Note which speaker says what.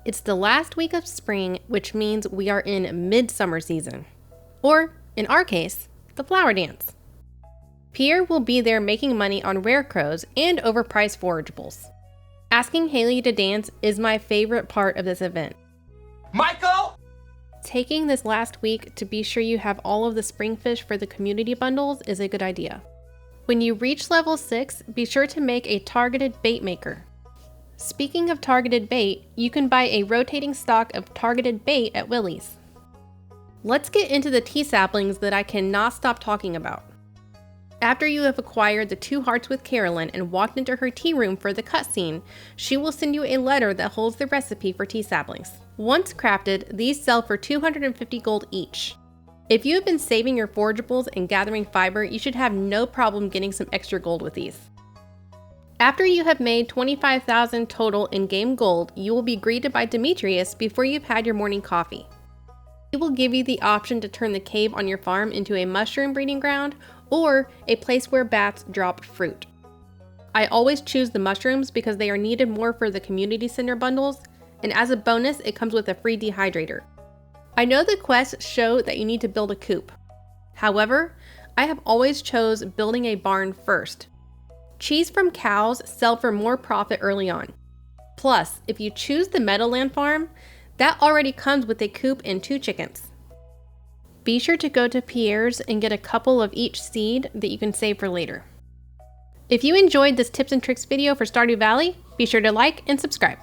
Speaker 1: It's the last week of spring, which means we are in midsummer season. Or, in our case, the flower dance. Pierre will be there making money on rare crows and overpriced forageables. Asking Haley to dance is my favorite part of this event.
Speaker 2: Michael!
Speaker 1: Taking this last week to be sure you have all of the spring fish for the community bundles is a good idea. When you reach level 6, be sure to make a targeted bait maker. Speaking of targeted bait, you can buy a rotating stock of targeted bait at Willie's. Let's get into the tea saplings that I cannot stop talking about. After you have acquired the 2 hearts with Carolyn and walked into her tea room for the cutscene, she will send you a letter that holds the recipe for tea saplings. Once crafted, these sell for 250 gold each. If you have been saving your forageables and gathering fiber, you should have no problem getting some extra gold with these. After you have made 25,000 total in-game gold, you will be greeted by Demetrius before you've had your morning coffee. He will give you the option to turn the cave on your farm into a mushroom breeding ground or a place where bats drop fruit. I always choose the mushrooms because they are needed more for the community center bundles, and as a bonus, it comes with a free dehydrator. I know the quests show that you need to build a coop. However, I have always chose building a barn first. Cheese from cows sell for more profit early on. Plus, if you choose the Meadowland farm, that already comes with a coop and 2 chickens. Be sure to go to Pierre's and get a couple of each seed that you can save for later. If you enjoyed this tips and tricks video for Stardew Valley, be sure to like and subscribe.